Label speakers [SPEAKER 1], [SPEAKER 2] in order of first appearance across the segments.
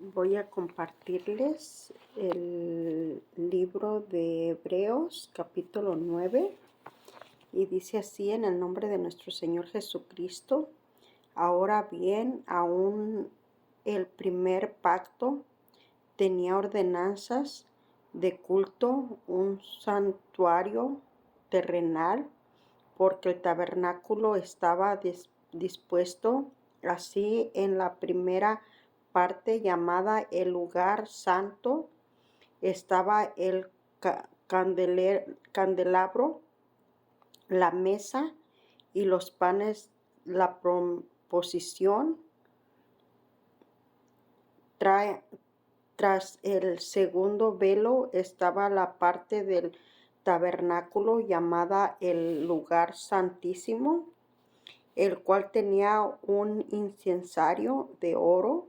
[SPEAKER 1] Voy a compartirles el libro de Hebreos, capítulo 9, y dice así: en el nombre de nuestro Señor Jesucristo. Ahora bien, aún el primer pacto tenía ordenanzas de culto, un santuario terrenal, porque el tabernáculo estaba dispuesto así en la primera parte, llamada el lugar santo, estaba el candelabro, la mesa y los panes, la proposición. Tras el segundo velo estaba la parte del tabernáculo llamada el lugar santísimo, el cual tenía un incensario de oro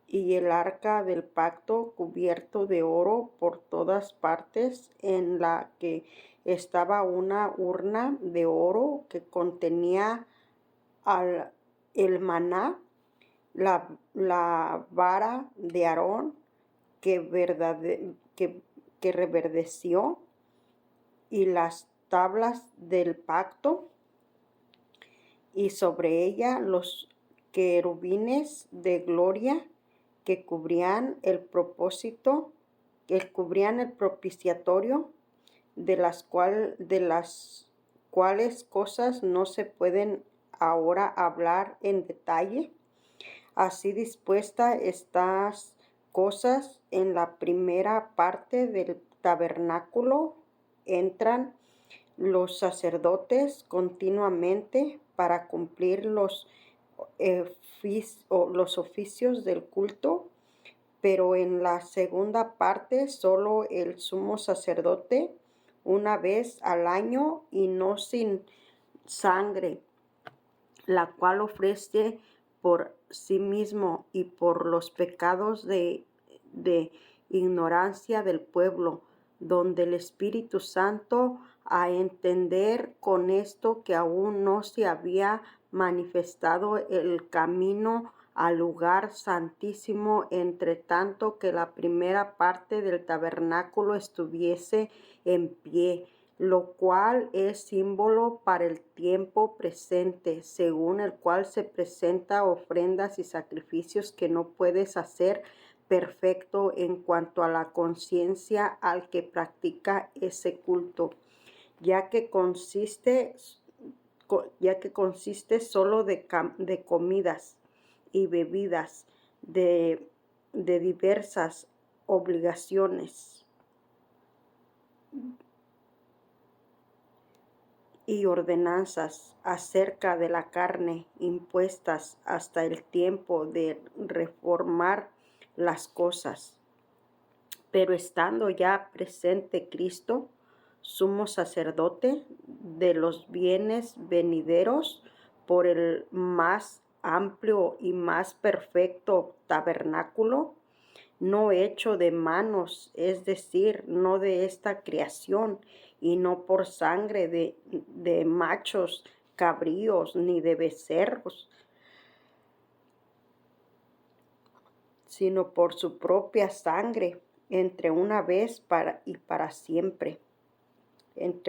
[SPEAKER 1] y el arca del pacto cubierto de oro por todas partes, en la que estaba una urna de oro que contenía el maná, la vara de Aarón que reverdeció, y las tablas del pacto, y sobre ella los querubines de gloria que cubrían el propiciatorio, de las cuales cosas no se pueden ahora hablar en detalle. Así dispuestas estas cosas en la primera parte del tabernáculo, entran los sacerdotes continuamente para cumplir los oficios del culto, pero en la segunda parte solo el sumo sacerdote, una vez al año y no sin sangre, la cual ofrece por sí mismo y por los pecados de ignorancia del pueblo, donde el Espíritu Santo, a entender con esto que aún no se había manifestado el camino al lugar santísimo, entre tanto que la primera parte del tabernáculo estuviese en pie, lo cual es símbolo para el tiempo presente, según el cual se presenta ofrendas y sacrificios que no puedes hacer perfecto en cuanto a la conciencia al que practica ese culto, ya que consiste solo de comidas y bebidas, de diversas obligaciones y ordenanzas acerca de la carne, impuestas hasta el tiempo de reformar las cosas. Pero estando ya presente Cristo, sumo sacerdote de los bienes venideros, por el más amplio y más perfecto tabernáculo, no hecho de manos, es decir, no de esta creación, y no por sangre de machos cabríos ni de becerros, sino por su propia sangre, entre una vez para siempre, en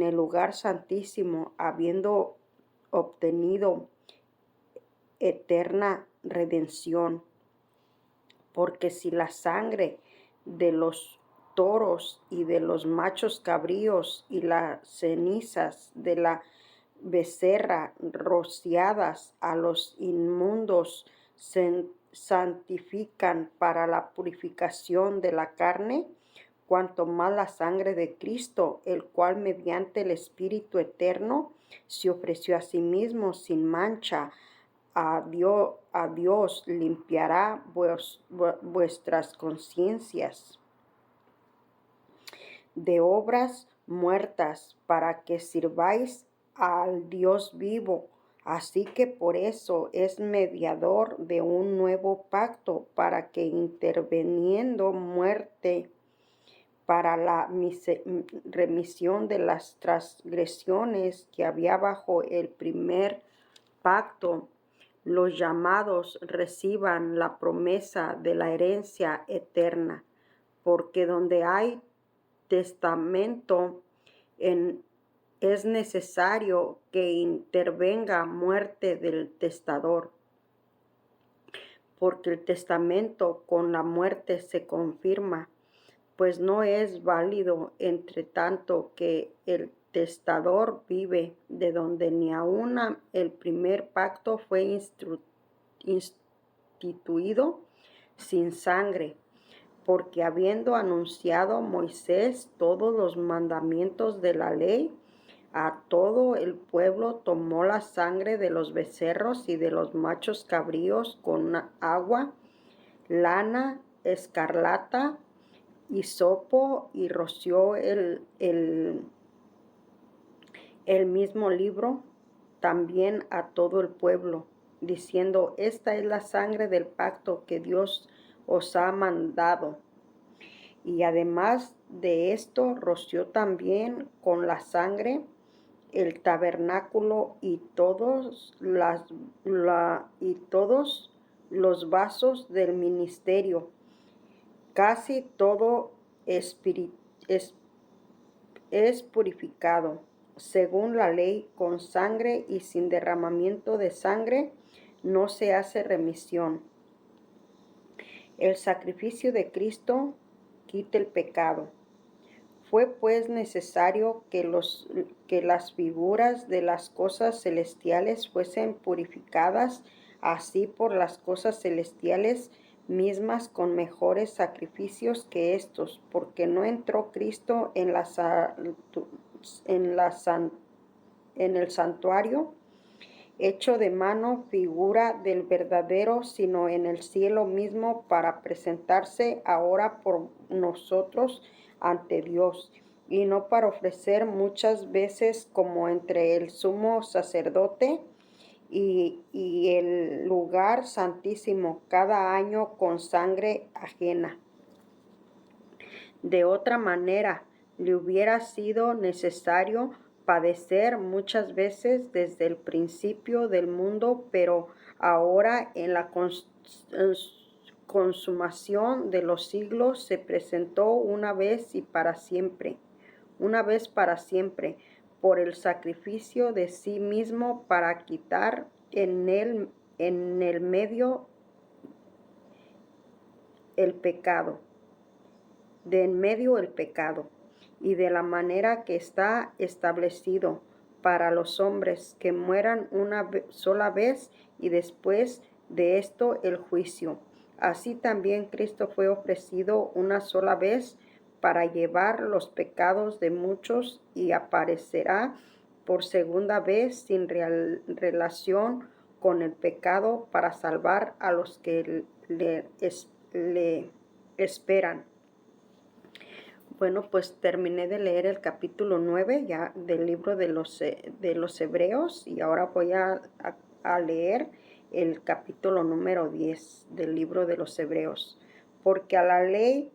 [SPEAKER 1] el lugar santísimo, habiendo obtenido eterna redención. Porque si la sangre de los toros y de los machos cabríos y las cenizas de la becerra rociadas a los inmundos santifican para la purificación de la carne, cuanto más la sangre de Cristo, el cual mediante el Espíritu eterno se ofreció a sí mismo sin mancha a Dios, limpiará vuestras conciencias de obras muertas, para que sirváis al Dios vivo. Así que por eso es mediador de un nuevo pacto, para que interviniendo muerte para la remisión de las transgresiones que había bajo el primer pacto, los llamados reciban la promesa de la herencia eterna, porque donde hay testamento es necesario que intervenga muerte del testador, porque el testamento con la muerte se confirma, pues no es válido entre tanto que el testador vive, de donde ni aun el primer pacto fue instituido sin sangre, porque habiendo anunciado Moisés todos los mandamientos de la ley, a todo el pueblo tomó la sangre de los becerros y de los machos cabríos con agua, lana, escarlata, hisopo, y roció el mismo libro también a todo el pueblo, diciendo: esta es la sangre del pacto que Dios os ha mandado. Y además de esto, roció también con la sangre el tabernáculo y todos los vasos del ministerio. Casi todo es purificado según la ley con sangre, y sin derramamiento de sangre no se hace remisión. El sacrificio de Cristo quita el pecado. Fue pues necesario que las figuras de las cosas celestiales fuesen purificadas así por las cosas celestiales mismas con mejores sacrificios que estos, porque no entró Cristo en el santuario hecho de mano, figura del verdadero, sino en el cielo mismo, para presentarse ahora por nosotros ante Dios, y no para ofrecer muchas veces como entre el sumo sacerdote y el lugar santísimo cada año con sangre ajena. De otra manera, le hubiera sido necesario padecer muchas veces desde el principio del mundo, pero ahora en la consumación de los siglos se presentó una vez para siempre, por el sacrificio de sí mismo, para quitar en el medio el pecado. De en medio el pecado, y de la manera que está establecido para los hombres que mueran una sola vez, y después de esto el juicio. Así también Cristo fue ofrecido una sola vez para llevar los pecados de muchos, y aparecerá por segunda vez sin relación con el pecado, para salvar a los que le esperan. Bueno, pues terminé de leer el capítulo 9 ya del libro de los Hebreos, y ahora voy a leer el capítulo número 10 del libro de los Hebreos. Porque a la ley,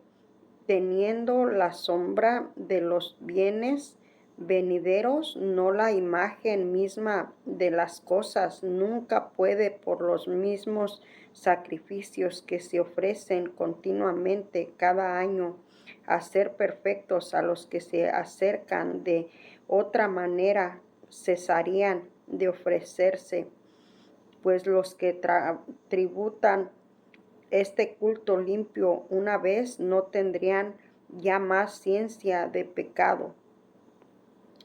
[SPEAKER 1] teniendo la sombra de los bienes venideros, no la imagen misma de las cosas, nunca puede por los mismos sacrificios que se ofrecen continuamente cada año hacer perfectos a los que se acercan. De otra manera cesarían de ofrecerse, pues los que tributan este culto limpio una vez no tendrían ya más ciencia de pecado,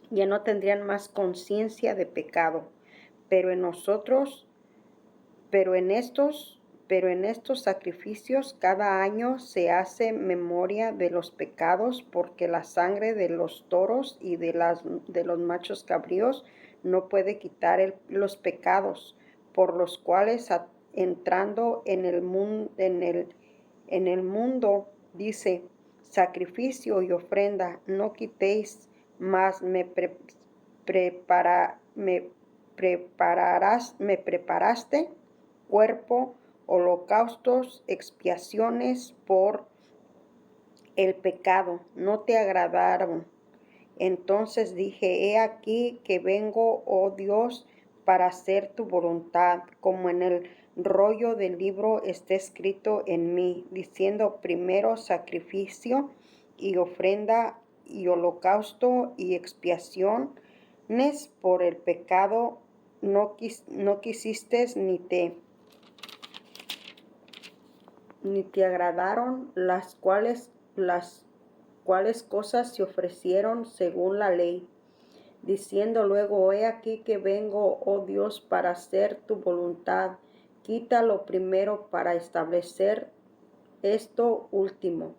[SPEAKER 1] ya no tendrían más conciencia de pecado. Pero en estos sacrificios cada año se hace memoria de los pecados, porque la sangre de los toros y de los machos cabríos no puede quitar los pecados, por los cuales entrando en el mundo, dice: sacrificio y ofrenda no quitéis, mas me preparaste cuerpo, holocaustos, expiaciones por el pecado, no te agradaron. Entonces dije: he aquí que vengo, oh Dios, para hacer tu voluntad, como en el rollo del libro está escrito en mí, diciendo primero sacrificio y ofrenda y holocausto y expiaciones por el pecado no quisiste ni te agradaron, las cuales cosas se ofrecieron según la ley, diciendo luego, he aquí que vengo, oh Dios, para hacer tu voluntad. Quita lo primero para establecer esto último.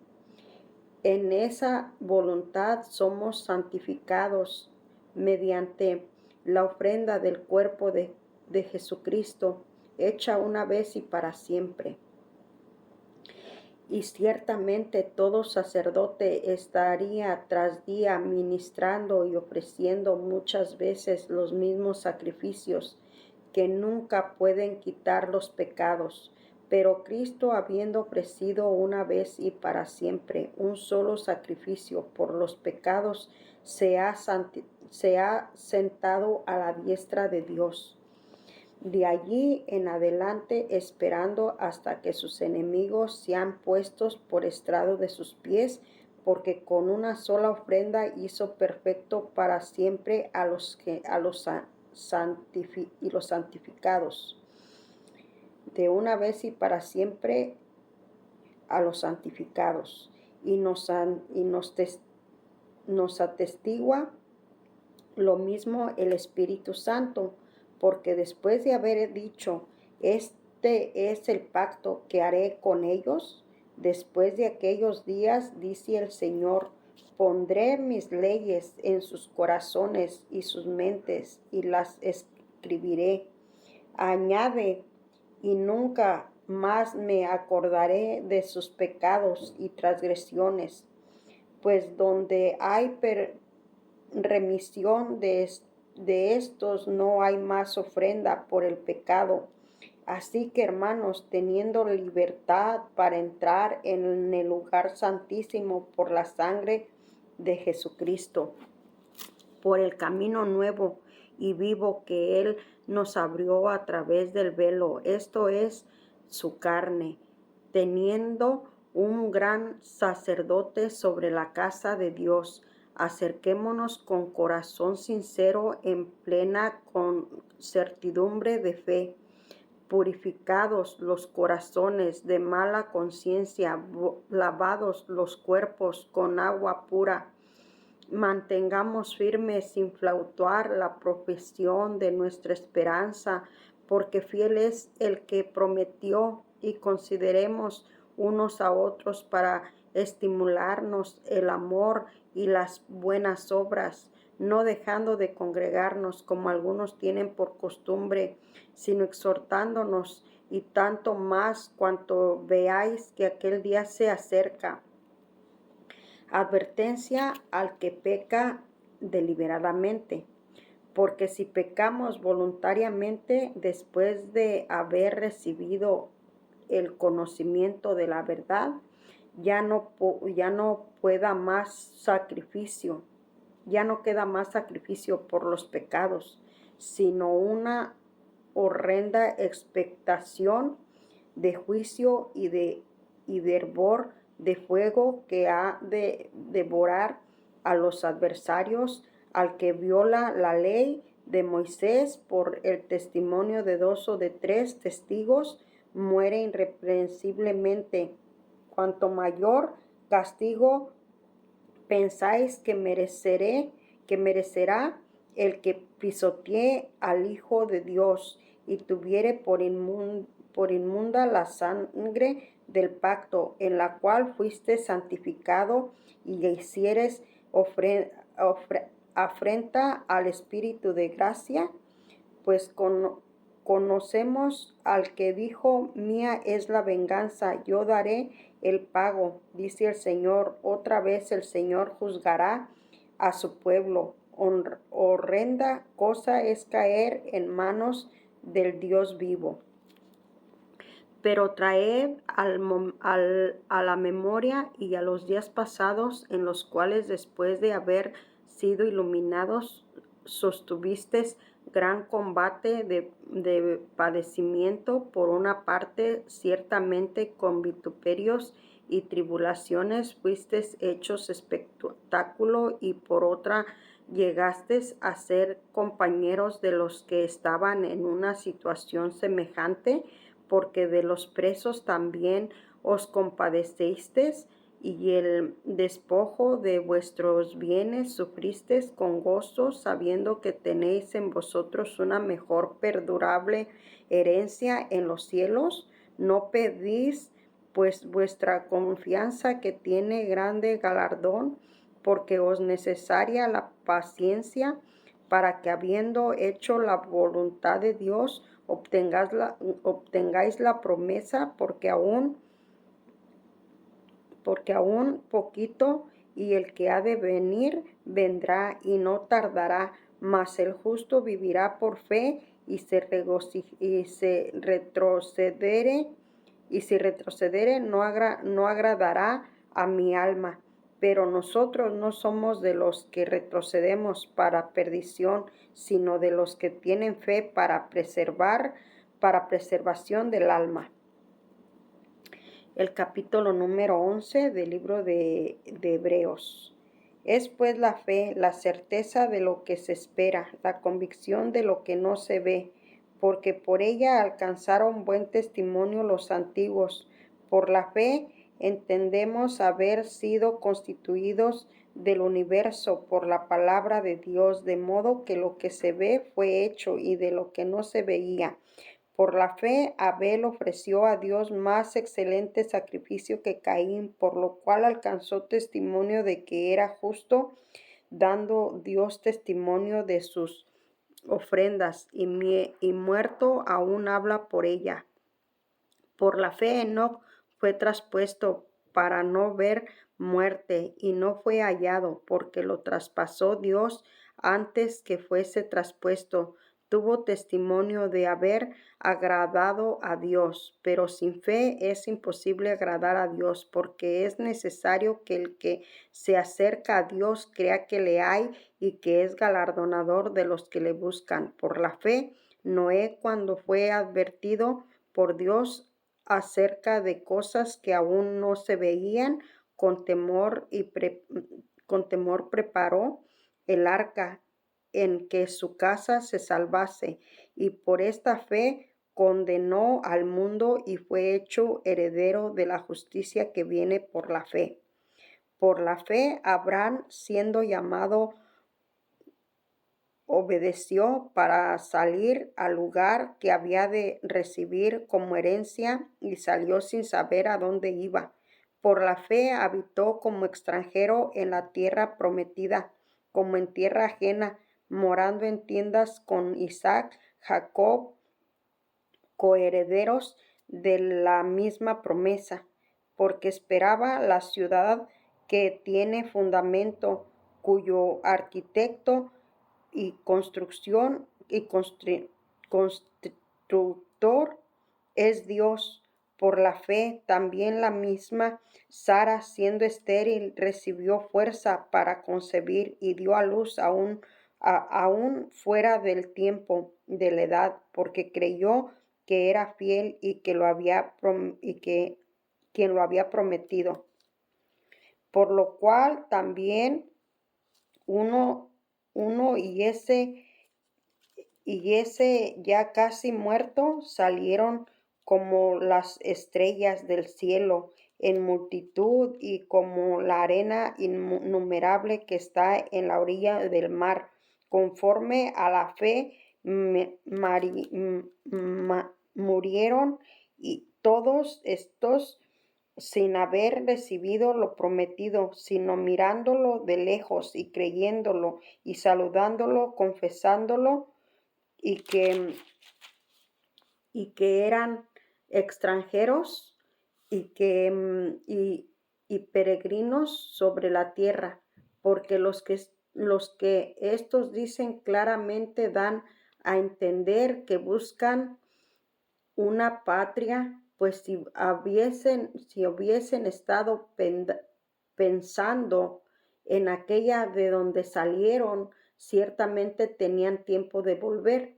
[SPEAKER 1] En esa voluntad somos santificados mediante la ofrenda del cuerpo de Jesucristo, hecha una vez y para siempre. Y ciertamente todo sacerdote estaría tras día ministrando y ofreciendo muchas veces los mismos sacrificios que nunca pueden quitar los pecados. Pero Cristo, habiendo ofrecido una vez y para siempre un solo sacrificio por los pecados, se ha sentado a la diestra de Dios. De allí en adelante, esperando hasta que sus enemigos sean puestos por estrado de sus pies, porque con una sola ofrenda hizo perfecto para siempre a los santificados. De una vez y para siempre a los santificados. Y nos atestigua lo mismo el Espíritu Santo, porque después de haber dicho, este es el pacto que haré con ellos, después de aquellos días, dice el Señor, pondré mis leyes en sus corazones y sus mentes, y las escribiré. Añade, y nunca más me acordaré de sus pecados y transgresiones, pues donde hay remisión de estos no hay más ofrenda por el pecado. Así que, hermanos, teniendo libertad para entrar en el lugar santísimo por la sangre de Jesucristo, por el camino nuevo y vivo que Él nos abrió a través del velo, esto es su carne, teniendo un gran sacerdote sobre la casa de Dios, acerquémonos con corazón sincero en plena certidumbre de fe, purificados los corazones de mala conciencia, lavados los cuerpos con agua pura. Mantengamos firme sin fluctuar la profesión de nuestra esperanza, porque fiel es el que prometió, y consideremos unos a otros para estimularnos el amor y las buenas obras, no dejando de congregarnos como algunos tienen por costumbre, sino exhortándonos, y tanto más cuanto veáis que aquel día se acerca. Advertencia al que peca deliberadamente, porque si pecamos voluntariamente después de haber recibido el conocimiento de la verdad, ya no queda más sacrificio por los pecados, sino una horrenda expectación de juicio y de hervor de fuego que ha de devorar a los adversarios, al que viola la ley de Moisés por el testimonio de 2 o de 3 testigos, muere irreprensiblemente. Cuanto mayor castigo pensáis que merecerá el que pisotee al Hijo de Dios y tuviere por inmunda la sangre del pacto, en la cual fuiste santificado, y hicieres afrenta al Espíritu de gracia, pues conocemos al que dijo, mía es la venganza, yo daré el pago, dice el Señor. Otra vez el Señor juzgará a su pueblo. Horrenda cosa es caer en manos del Dios vivo. Pero traed a la memoria y a los días pasados, en los cuales después de haber sido iluminados, sostuvisteis gran combate de padecimiento, por una parte ciertamente con vituperios y tribulaciones fuisteis hechos espectáculo, y por otra llegasteis a ser compañeros de los que estaban en una situación semejante, porque de los presos también os compadecisteis, y el despojo de vuestros bienes sufristeis con gozo, sabiendo que tenéis en vosotros una mejor perdurable herencia en los cielos. No pedís pues vuestra confianza, que tiene grande galardón, porque os necesaria la paciencia, para que habiendo hecho la voluntad de Dios, obtengáis la promesa, porque aún poquito, y el que ha de venir vendrá y no tardará. Mas el justo vivirá por fe, y si retrocedere, no agradará a mi alma. Pero nosotros no somos de los que retrocedemos para perdición, sino de los que tienen fe para preservación del alma. El capítulo número 11 del libro de Hebreos. Es pues la fe, la certeza de lo que se espera, la convicción de lo que no se ve, porque por ella alcanzaron buen testimonio los antiguos. Por la fe entendemos haber sido constituidos del universo por la palabra de Dios, de modo que lo que se ve fue hecho, y de lo que no se veía. Por la fe, Abel ofreció a Dios más excelente sacrificio que Caín, por lo cual alcanzó testimonio de que era justo, dando Dios testimonio de sus ofrendas, y muerto aún habla por ella. Por la fe, Enoc fue traspuesto para no ver muerte, y no fue hallado, porque lo traspasó Dios antes que fuese traspuesto. Tuvo testimonio de haber agradado a Dios, pero sin fe es imposible agradar a Dios, porque es necesario que el que se acerca a Dios crea que le hay, y que es galardonador de los que le buscan. Por la fe, Noé, cuando fue advertido por Dios acerca de cosas que aún no se veían, con temor preparó el arca, en que su casa se salvase, y por esta fe condenó al mundo, y fue hecho heredero de la justicia que viene por la fe. Por la fe, Abraham, siendo llamado, obedeció para salir al lugar que había de recibir como herencia, y salió sin saber a dónde iba. Por la fe habitó como extranjero en la tierra prometida, como en tierra ajena, morando en tiendas con Isaac, Jacob, coherederos de la misma promesa, porque esperaba la ciudad que tiene fundamento, cuyo arquitecto y constructor es Dios. Por la fe también la misma Sara, siendo estéril, recibió fuerza para concebir, y dio a luz aún fuera del tiempo de la edad, porque creyó que era fiel, y que quien lo había prometido. Por lo cual también uno y ese ya casi muerto salieron como las estrellas del cielo en multitud, y como la arena innumerable que está en la orilla del mar. Conforme a la fe murieron, y todos estos sin haber recibido lo prometido, sino mirándolo de lejos, y creyéndolo, y saludándolo, confesándolo, y que eran extranjeros, y peregrinos sobre la tierra, porque los que estos dicen claramente dan a entender que buscan una patria, pues si hubiesen estado pensando en aquella de donde salieron, ciertamente tenían tiempo de volver,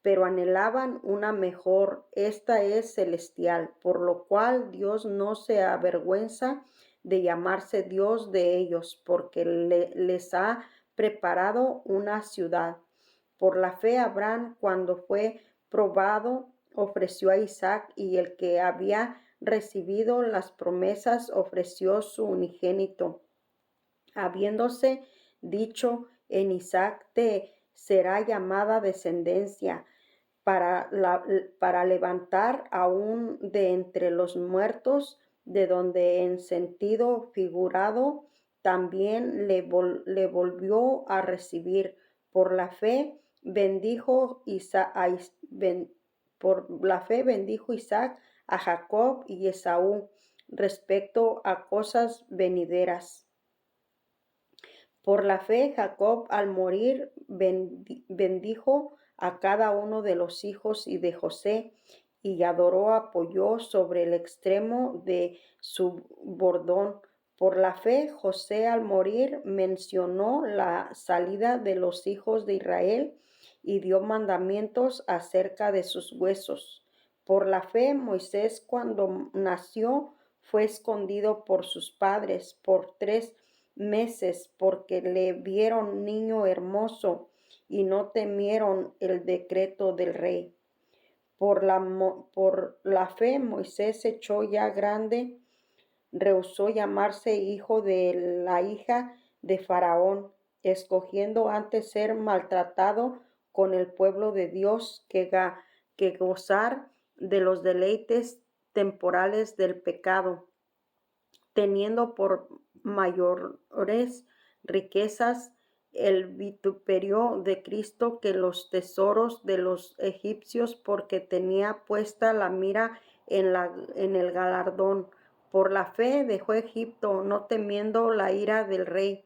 [SPEAKER 1] pero anhelaban una mejor, esta es celestial, por lo cual Dios no se avergüenza de llamarse Dios de ellos, porque les ha preparado una ciudad. Por la fe Abraham, cuando fue probado, ofreció a Isaac, y el que había recibido las promesas ofreció su unigénito, habiéndose dicho: en Isaac te será llamada descendencia, para levantar aún de entre los muertos, de donde en sentido figurado también le volvió a recibir. Por la fe bendijo Isaac a Jacob y Esaú respecto a cosas venideras. Por la fe Jacob, al morir, bendijo a cada uno de los hijos y de José, y apoyó sobre el extremo de su bordón. Por la fe José, al morir, mencionó la salida de los hijos de Israel y dio mandamientos acerca de sus huesos. Por la fe Moisés, cuando nació, fue escondido por sus padres por 3 meses, porque le vieron niño hermoso y no temieron el decreto del rey. Por la fe Moisés, hecho ya grande, rehusó llamarse hijo de la hija de Faraón, escogiendo antes ser maltratado con el pueblo de Dios que gozar de los deleites temporales del pecado, teniendo por mayores riquezas el vituperio de Cristo que los tesoros de los egipcios, porque tenía puesta la mira en el galardón. Por la fe dejó Egipto, no temiendo la ira del rey,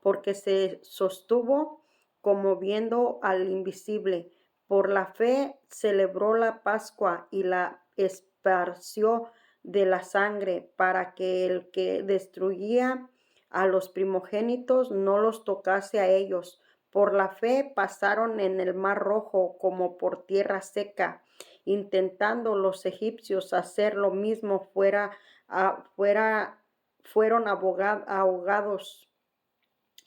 [SPEAKER 1] porque se sostuvo como viendo al invisible. Por la fe celebró la Pascua y la esparció de la sangre, para que el que destruía a los primogénitos no los tocase a ellos. Por la fe pasaron en el mar Rojo como por tierra seca, intentando los egipcios hacer lo mismo, fueron ahogados.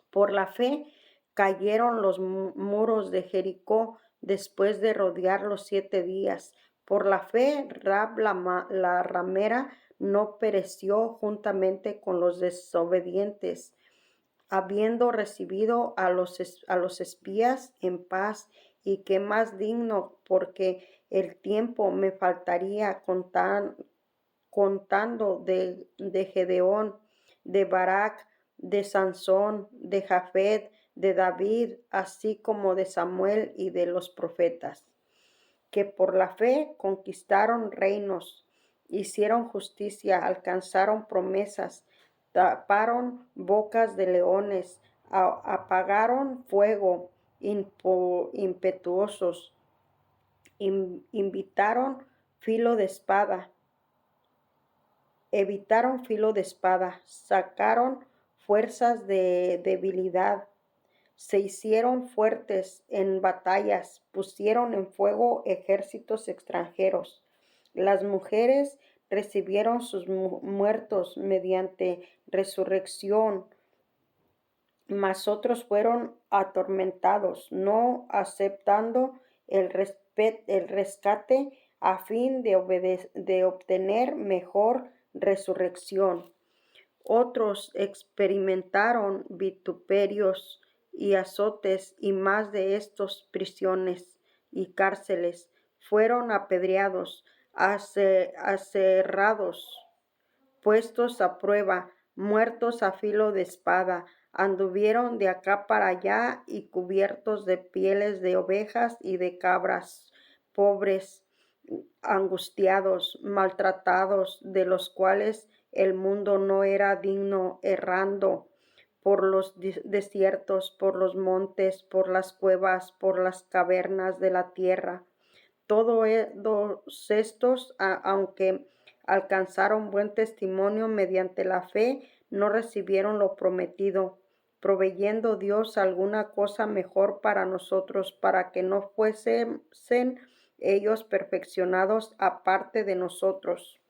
[SPEAKER 1] Por la fe cayeron los muros de Jericó después de rodearlos 7 días. Por la fe Rahab la ramera no pereció juntamente con los desobedientes, habiendo recibido a los espías en paz. Y qué más digno, porque el tiempo me faltaría contando de Gedeón, de Barak, de Sansón, de Jafet, de David, así como de Samuel y de los profetas, que por la fe conquistaron reinos, hicieron justicia, alcanzaron promesas, taparon bocas de leones, apagaron fuego impetuosos, evitaron filo de espada, sacaron fuerzas de debilidad, se hicieron fuertes en batallas, pusieron en fuego ejércitos extranjeros. Las mujeres recibieron sus muertos mediante resurrección, mas otros fueron atormentados, no aceptando el rescate a fin de obtener mejor resurrección. Otros experimentaron vituperios y azotes, y más de estos prisiones y cárceles. Fueron apedreados, aserrados, puestos a prueba, muertos a filo de espada. Anduvieron de acá para allá y cubiertos de pieles de ovejas y de cabras, pobres, angustiados, maltratados, de los cuales el mundo no era digno, errando por los desiertos, por los montes, por las cuevas, por las cavernas de la tierra. Todos estos, aunque alcanzaron buen testimonio mediante la fe, no recibieron lo prometido, proveyendo Dios alguna cosa mejor para nosotros, para que no fuesen ellos perfeccionados aparte de nosotros.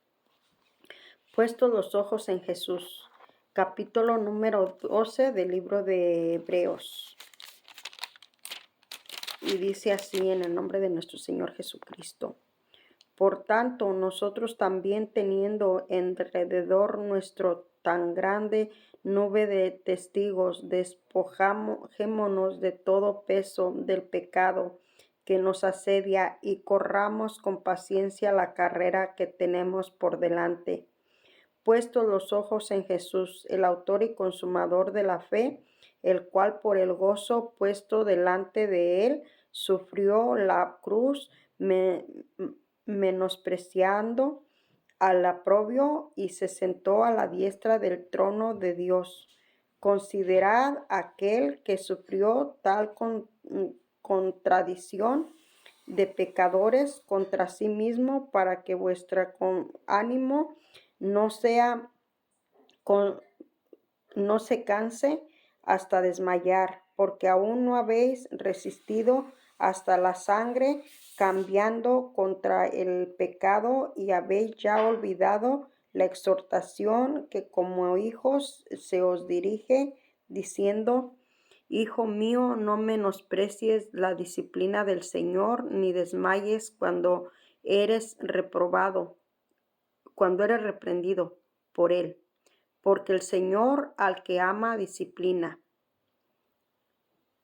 [SPEAKER 1] Puestos los ojos en Jesús. Capítulo número 12 del libro de Hebreos. Y dice así en el nombre de nuestro Señor Jesucristo. Por tanto, nosotros también teniendo alrededor nuestro tan grande nube de testigos, despojémonos de todo peso del pecado que nos asedia y corramos con paciencia la carrera que tenemos por delante. Puestos los ojos en Jesús, el autor y consumador de la fe, el cual por el gozo puesto delante de él sufrió la cruz, menospreciando al oprobio, y se sentó a la diestra del trono de Dios. Considerad aquel que sufrió tal contradicción de pecadores contra sí mismo, para que vuestro ánimo no se canse hasta desmayar, porque aún no habéis resistido hasta la sangre, cambiando contra el pecado, y habéis ya olvidado la exhortación que como hijos se os dirige, diciendo: Hijo mío, no menosprecies la disciplina del Señor, ni desmayes cuando eres reprendido por él. Porque el Señor al que ama disciplina.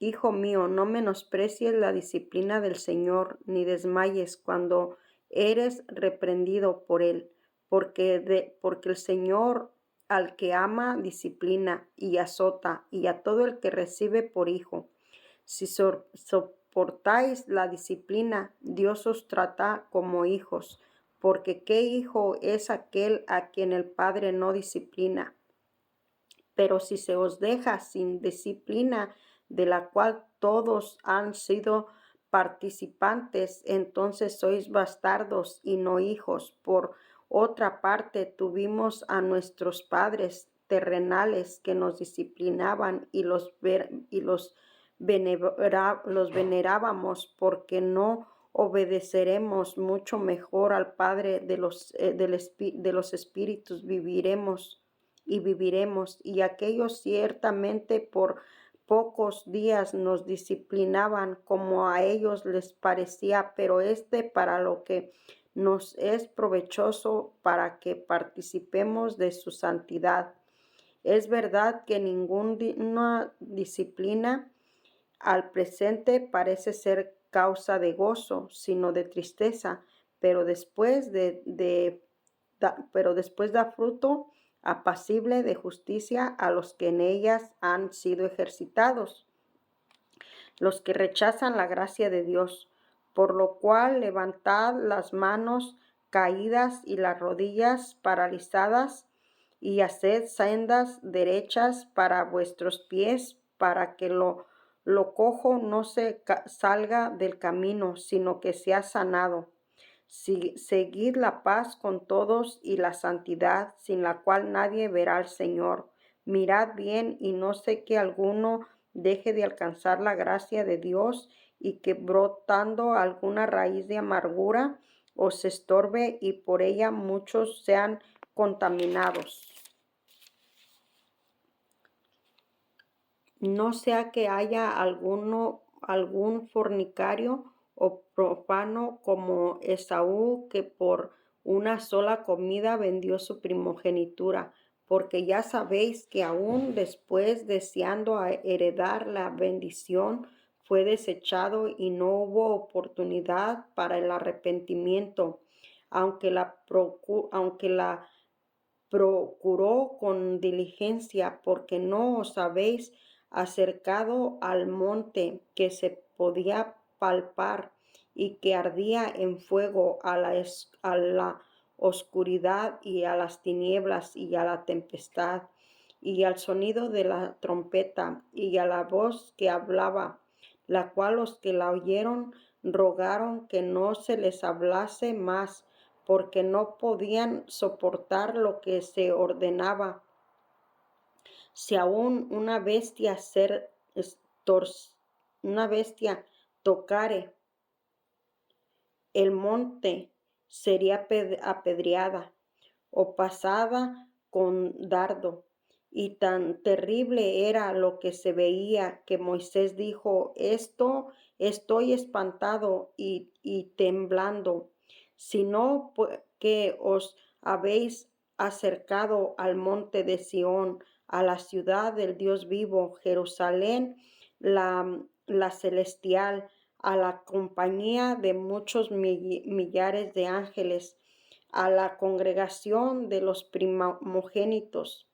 [SPEAKER 1] Hijo mío, no menosprecies la disciplina del Señor, ni desmayes cuando eres reprendido por él. Porque el Señor al que ama disciplina y azota, y a todo el que recibe por hijo. Si soportáis la disciplina, Dios os trata como hijos. Porque ¿qué hijo es aquel a quien el Padre no disciplina? Pero si se os deja sin disciplina, de la cual todos han sido participantes, entonces sois bastardos y no hijos. Por otra parte, tuvimos a nuestros padres terrenales que nos disciplinaban y los venerábamos, porque no obedeceremos mucho mejor al Padre de los espíritus, viviremos. Y aquellos ciertamente por pocos días nos disciplinaban como a ellos les parecía, pero para lo que nos es provechoso, para que participemos de su santidad. Es verdad que ninguna disciplina al presente parece ser causa de gozo, sino de tristeza, pero después da fruto apacible de justicia a los que en ellas han sido ejercitados, los que rechazan la gracia de Dios. Por lo cual levantad las manos caídas y las rodillas paralizadas, y haced sendas derechas para vuestros pies, para que lo cojo no se salga del camino, sino que sea sanado. Seguid la paz con todos y la santidad, sin la cual nadie verá al Señor. Mirad bien, y no sé que alguno deje de alcanzar la gracia de Dios, y que brotando alguna raíz de amargura os estorbe, y por ella muchos sean contaminados. No sea que haya algún fornicario o profano como Esaú, que por una sola comida vendió su primogenitura, porque ya sabéis que aún después, deseando heredar la bendición, fue desechado y no hubo oportunidad para el arrepentimiento, aunque la procuró con diligencia, porque no os habéis acercado al monte que se podía palpar y que ardía en fuego, a la oscuridad y a las tinieblas y a la tempestad y al sonido de la trompeta y a la voz que hablaba, la cual los que la oyeron rogaron que no se les hablase más, porque no podían soportar lo que se ordenaba. Si aún una bestia tocare el monte, sería apedreada o pasada con dardo. Y tan terrible era lo que se veía que Moisés dijo: estoy espantado y temblando, sino que os habéis acercado al monte de Sión, a la ciudad del Dios vivo, Jerusalén, la celestial, a la compañía de muchos millares de ángeles, a la congregación de los primogénitos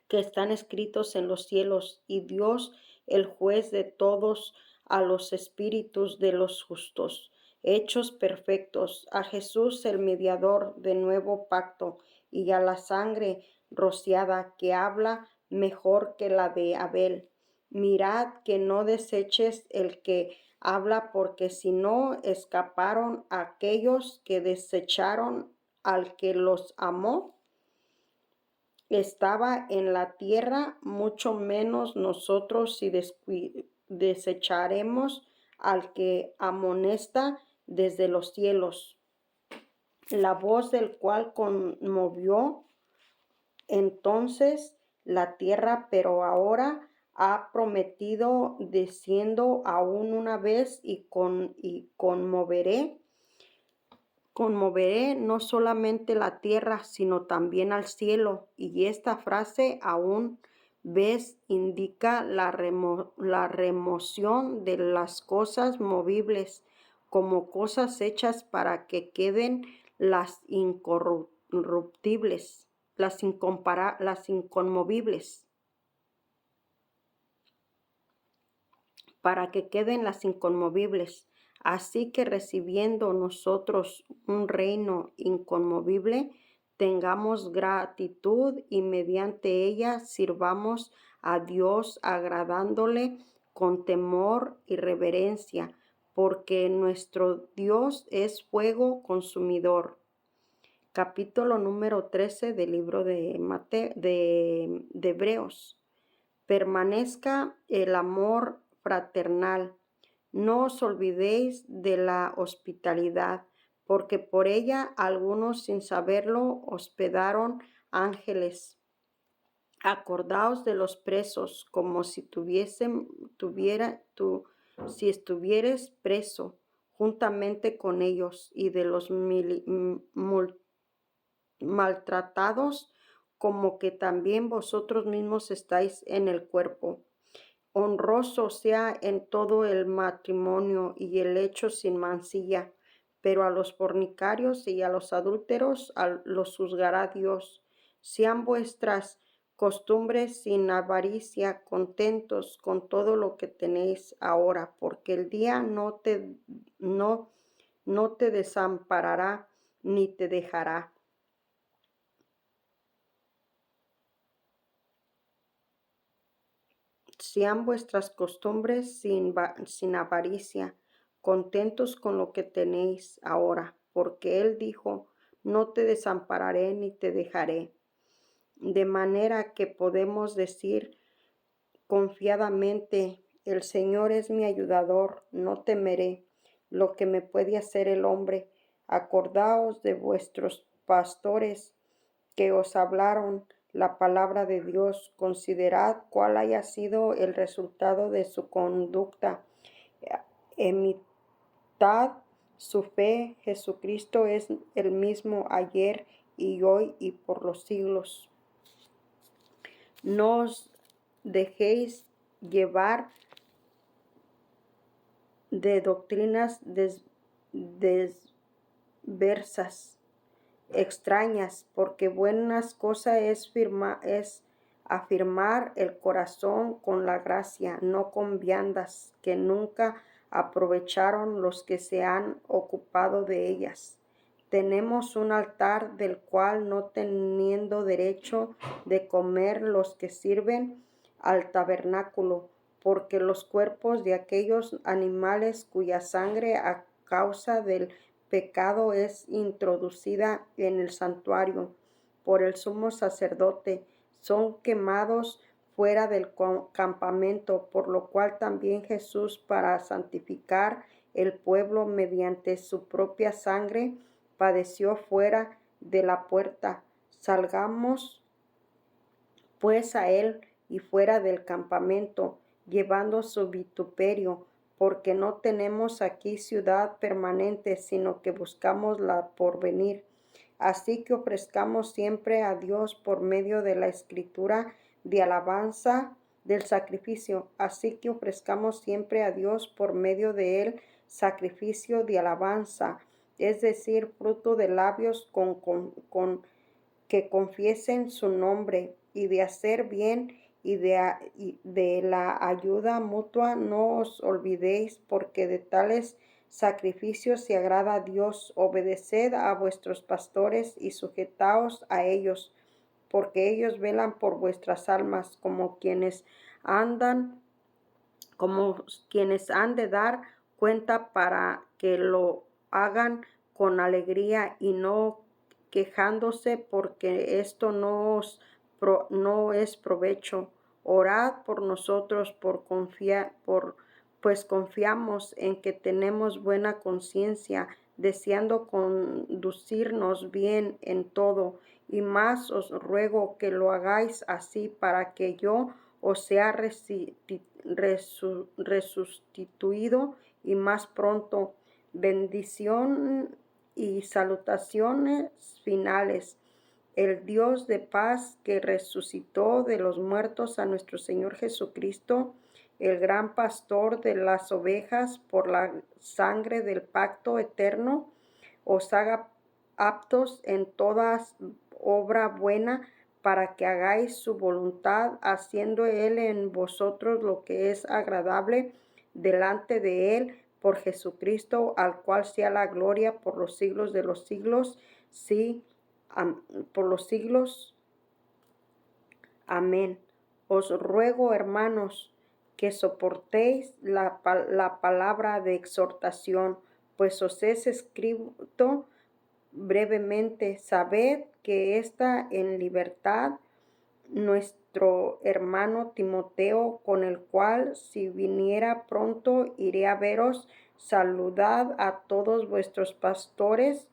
[SPEAKER 1] que están escritos en los cielos, y Dios, el juez de todos, a los espíritus de los justos, hechos perfectos, a Jesús el mediador de nuevo pacto, y a la sangre rociada que habla mejor que la de Abel. Mirad que no deseches el que habla, porque si no escaparon aquellos que desecharon al que los amó estaba en la tierra, mucho menos nosotros si desecharemos al que amonesta desde los cielos, la voz del cual conmovió entonces la tierra, pero ahora ha prometido diciendo aún una vez y conmoveré no solamente la tierra, sino también al cielo. Y esta frase aún vez indica la remoción de las cosas movibles como cosas hechas para que queden las incorruptibles, las inconmovibles, para que queden las inconmovibles. Así que recibiendo nosotros un reino inconmovible, tengamos gratitud y mediante ella sirvamos a Dios agradándole con temor y reverencia, porque nuestro Dios es fuego consumidor. Capítulo número 13 del libro de Hebreos. Permanezca el amor fraternal. No os olvidéis de la hospitalidad, porque por ella algunos sin saberlo hospedaron ángeles. Acordaos de los presos, como si si estuvieres preso juntamente con ellos, y de los maltratados, como que también vosotros mismos estáis en el cuerpo. Honroso sea en todo el matrimonio y el hecho sin mancilla, pero a los fornicarios y a los adúlteros los juzgará Dios. Sean vuestras costumbres sin avaricia, contentos con todo lo que tenéis ahora, porque el día no te desamparará ni te dejará. Sean vuestras costumbres sin avaricia, contentos con lo que tenéis ahora, porque Él dijo: no te desampararé ni te dejaré. De manera que podemos decir confiadamente: el Señor es mi ayudador, no temeré lo que me puede hacer el hombre. Acordaos de vuestros pastores que os hablaron la palabra de Dios. Considerad cuál haya sido el resultado de su conducta. Imitad su fe. Jesucristo es el mismo ayer y hoy y por los siglos. No os dejéis llevar de doctrinas diversas, extrañas, porque buenas cosas es afirmar el corazón con la gracia, no con viandas que nunca aprovecharon los que se han ocupado de ellas. Tenemos un altar del cual, no teniendo derecho de comer los que sirven al tabernáculo, porque los cuerpos de aquellos animales cuya sangre a causa del pecado es introducida en el santuario por el sumo sacerdote son quemados fuera del campamento, por lo cual también Jesús, para santificar el pueblo mediante su propia sangre, padeció fuera de la puerta. Salgamos pues a él y fuera del campamento, llevando su vituperio, porque no tenemos aquí ciudad permanente, sino que buscamos la porvenir. Así que ofrezcamos siempre a Dios por medio de la escritura de alabanza del sacrificio. Así que ofrezcamos siempre a Dios por medio de él sacrificio de alabanza, es decir, fruto de labios que confiesen su nombre, y de hacer bien y de la ayuda mutua no os olvidéis, porque de tales sacrificios se agrada a Dios. Obedeced a vuestros pastores y sujetaos a ellos, porque ellos velan por vuestras almas como quienes han de dar cuenta, para que lo hagan con alegría y no quejándose, porque esto no es provecho. Orad por nosotros, pues confiamos en que tenemos buena conciencia, deseando conducirnos bien en todo. Y más os ruego que lo hagáis así, para que yo os sea resustituido y más pronto. Bendición y salutaciones finales. El Dios de paz, que resucitó de los muertos a nuestro Señor Jesucristo, el gran pastor de las ovejas, por la sangre del pacto eterno, os haga aptos en toda obra buena, para que hagáis su voluntad, haciendo él en vosotros lo que es agradable delante de él, por Jesucristo, al cual sea la gloria por los siglos de los siglos. Sí, por los siglos. Amén. Os ruego, hermanos, que soportéis la palabra de exhortación, pues os es escrito brevemente. Sabed que está en libertad nuestro hermano Timoteo, con el cual, si viniera pronto, iré a veros. Saludad a todos vuestros pastores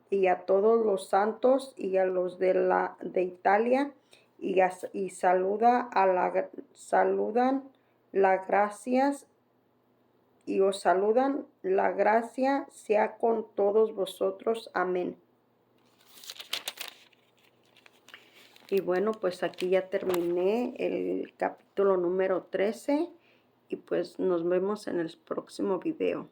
[SPEAKER 1] y a todos los santos y a los de Italia, y saludan las gracias, y os saludan. La gracia sea con todos vosotros. Amén. Y bueno, pues aquí ya terminé el capítulo número 13, y pues nos vemos en el próximo video.